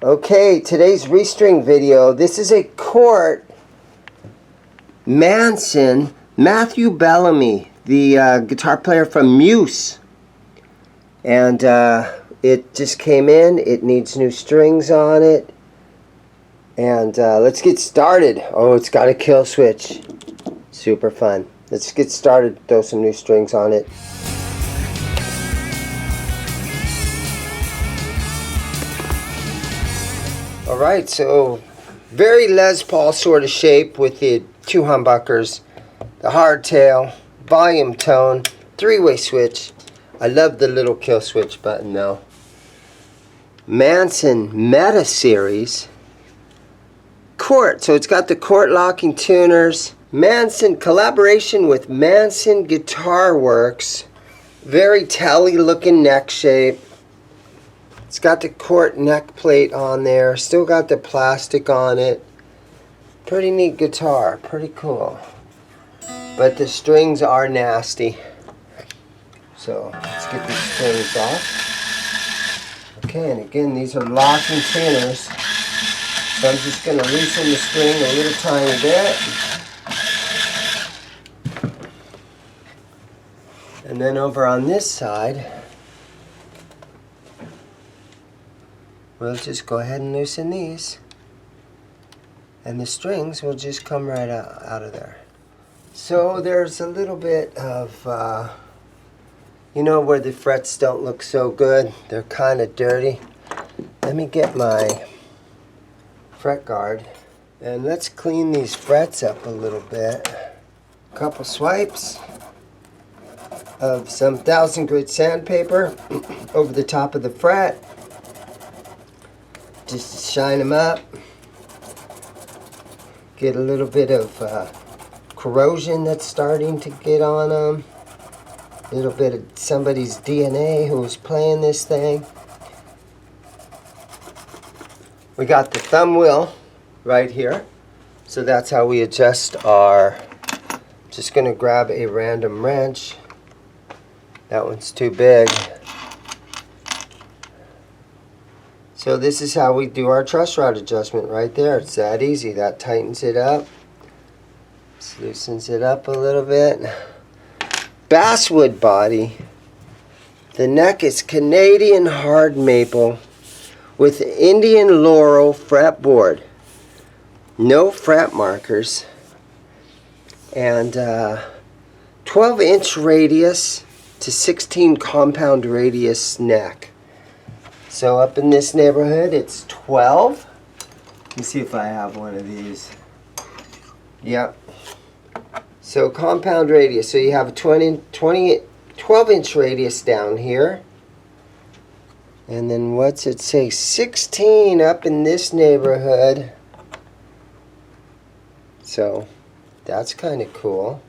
Okay, today's restring video. This is a Cort Manson, Matthew Bellamy, the guitar player from Muse. And it just came in. It needs new strings on it. And let's get started. Oh, it's got a kill switch. Super fun. Let's get started. Throw some new strings on it. Alright, so very Les Paul sort of shape with the two humbuckers, the hardtail, volume tone, three-way switch. I love the little kill switch button though. Manson Meta Series. Cort, so it's got the Cort locking tuners. Manson, collaboration with Manson Guitar Works. Very telly looking neck shape. It's got the Cort neck plate on there. Still got the plastic on it. Pretty neat guitar. Pretty cool. But the strings are nasty. So let's get these strings off. Okay, and again, these are locking tuners. So I'm just going to loosen the string a little tiny bit. And then over on this side, we'll just go ahead and loosen these, and the strings will just come right out of there. So there's a little bit of, you know, where the frets don't look so good. They're kind of dirty. Let me get my fret guard, and let's clean these frets up a little bit. A couple swipes of some 1000 grit sandpaper over the top of the fret. Just shine them up. Get a little bit of corrosion that's starting to get on them. A little bit of somebody's DNA who was playing this thing. We got the thumb wheel right here. So that's how we adjust our... Just going to grab a random wrench. That one's too big. So this is how we do our truss rod adjustment right there. It's that easy. That tightens it up. This loosens it up a little bit. Basswood body. The neck is Canadian hard maple with Indian laurel fretboard. No fret markers. And 12-inch radius to 16 compound radius neck. So up in this neighborhood, it's 12. Let me see if I have one of these. Yep. So compound radius. So you have a 12-inch radius down here. And then what's it say? 16 up in this neighborhood. So that's kind of cool.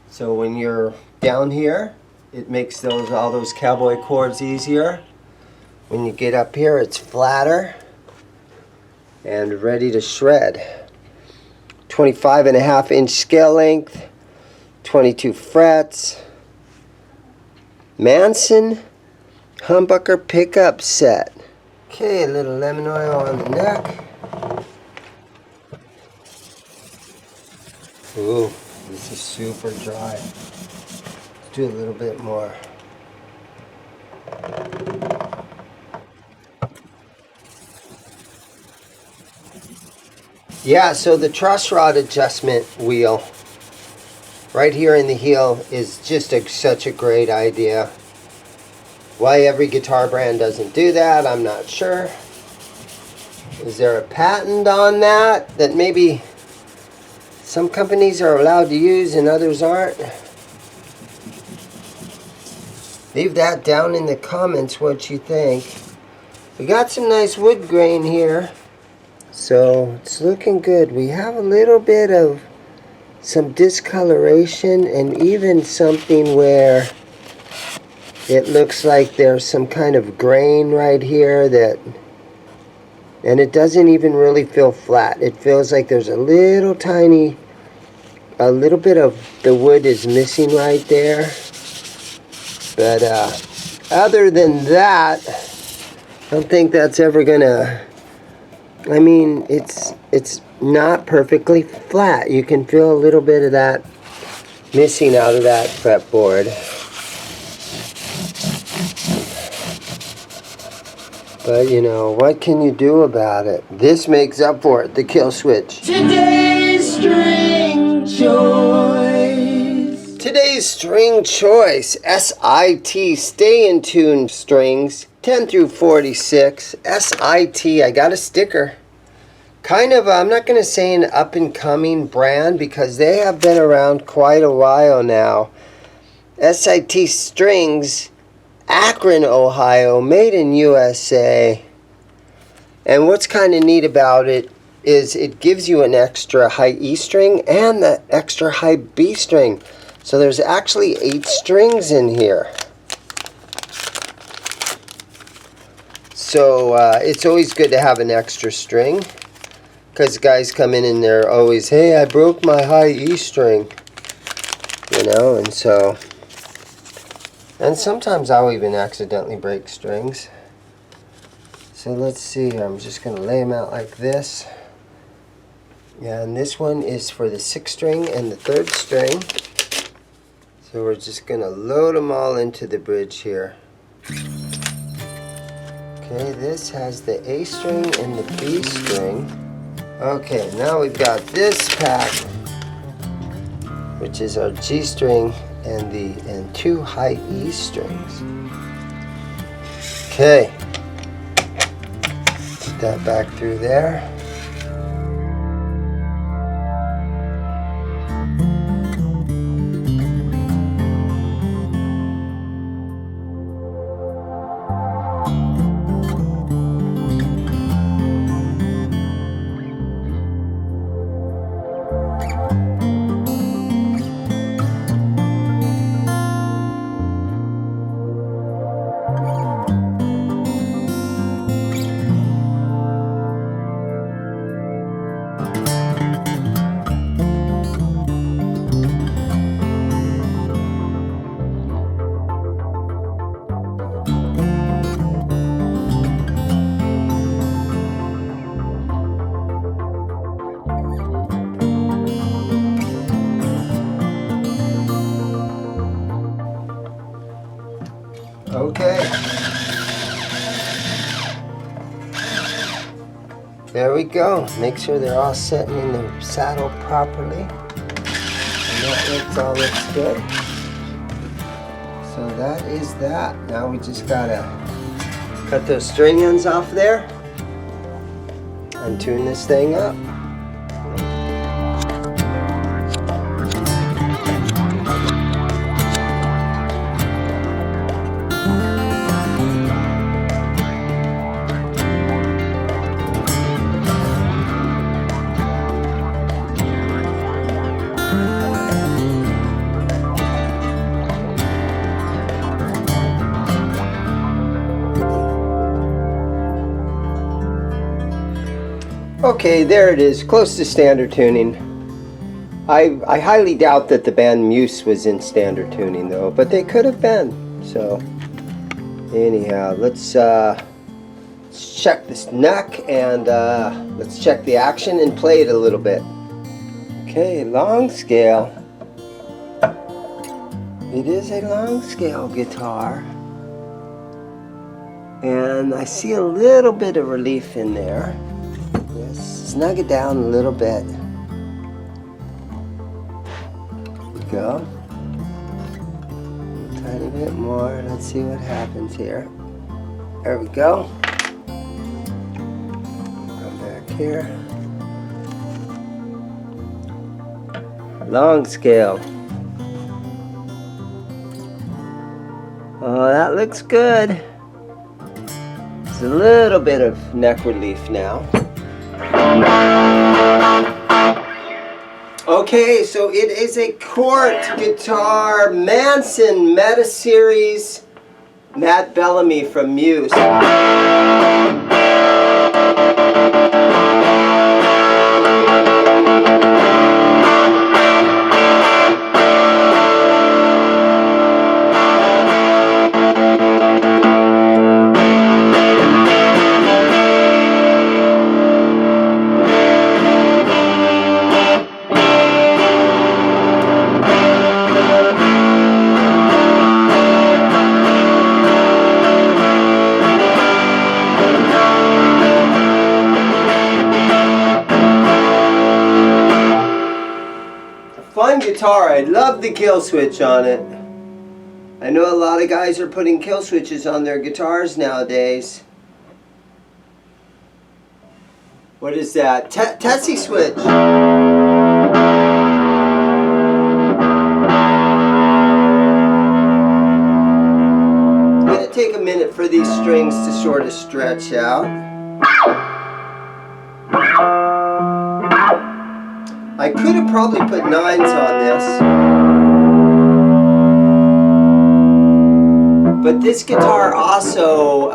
So when you're down here, it makes all those cowboy chords easier. When you get up here, it's flatter and ready to shred. 25.5-inch scale length, 22 frets. Manson humbucker pickup set. Okay, a little lemon oil on the neck. Ooh, this is super dry. Let's do a little bit more. Yeah, so the truss rod adjustment wheel right here in the heel is just such a great idea. Why every guitar brand doesn't do that, I'm not sure. Is there a patent on that maybe some companies are allowed to use and others aren't? Leave that down in the comments what you think. We got some nice wood grain here. So it's looking good. We have a little bit of some discoloration and even something where it looks like there's some kind of grain right here and it doesn't even really feel flat. It feels like there's a little bit of the wood is missing right there. But other than that, don't think that's ever gonna, I mean, it's not perfectly flat. You can feel a little bit of that missing out of that fretboard. But you know, what can you do about it? This makes up for it, the kill switch. Today's string choice. Today's string choice, SIT, Stay in Tune strings, 10 through 46, SIT, I got a sticker. Kind of, I'm not going to say an up-and-coming brand because they have been around quite a while now. SIT strings, Akron, Ohio, made in USA. And what's kind of neat about it is it gives you an extra high E string and the extra high B string. So there's actually 8 strings in here. So it's always good to have an extra string, because guys come in and they're always, hey, I broke my high E string. You know, and so, and sometimes I'll even accidentally break strings. So let's see, I'm just going to lay them out like this. Yeah, and this one is for the 6th string and the 3rd string. So we're just going to load them all into the bridge here. Okay, this has the A string and the B string. Okay, now we've got this pack, which is our G string and 2 high E strings. Okay, put that back through there. Okay. There we go. Make sure they're all sitting in the saddle properly. And that all looks good. So that is that. Now we just gotta cut those string ends off there and tune this thing up. Okay, there it is, close to standard tuning. I highly doubt that the band Muse was in standard tuning though, but they could have been. So anyhow, let's check this neck and let's check the action and play it a little bit. Okay, long scale. It is a long scale guitar. And I see a little bit of relief in there. Snug it down a little bit. There we go. A tiny bit more. Let's see what happens here. There we go. Come back here. Long scale. Oh, that looks good. It's a little bit of neck relief now. Okay, so it is a Cort guitar, Manson Meta Series, Matt Bellamy from Muse. fun guitar. I love the kill switch on it. I know a lot of guys are putting kill switches on their guitars nowadays. What is that? Tessie switch. I'm going to take a minute for these strings to sort of stretch out. I could have probably put 9s on this. But this guitar also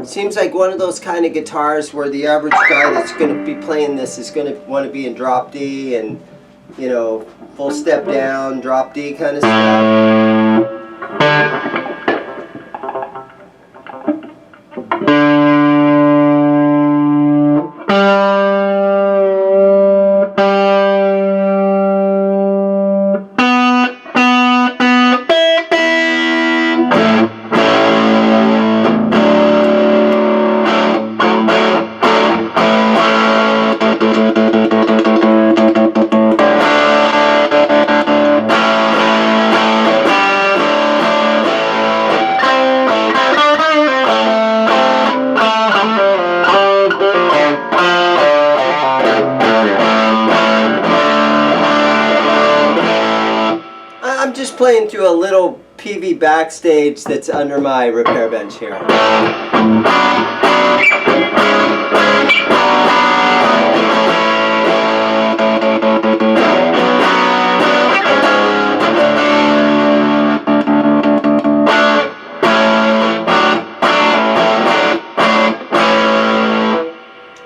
seems like one of those kind of guitars where the average guy that's going to be playing this is going to want to be in drop D and, you know, full step down, drop D kind of stuff. I'm just playing through a little PV backstage that's under my repair bench here.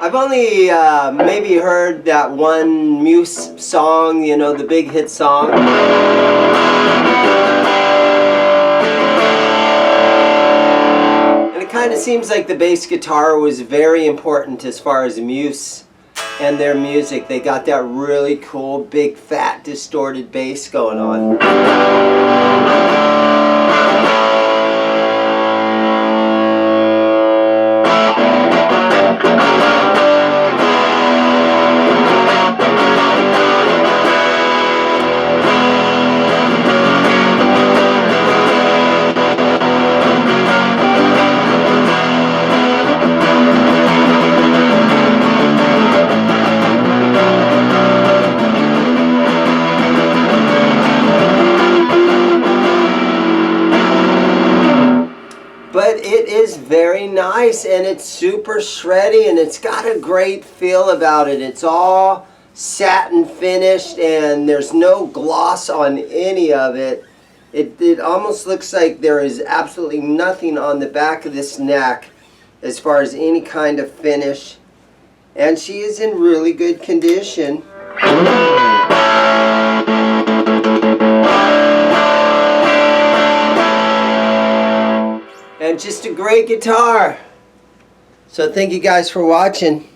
I've only maybe heard that one Muse song, you know, the big hit song. And it kind of seems like the bass guitar was very important as far as Muse and their music. They got that really cool, big, fat, distorted bass going on. But it is very nice and it's super shreddy and it's got a great feel about it. It's all satin finished and there's no gloss on any of it. It almost looks like there is absolutely nothing on the back of this neck as far as any kind of finish. And she is in really good condition. And just a great guitar. So thank you guys for watching.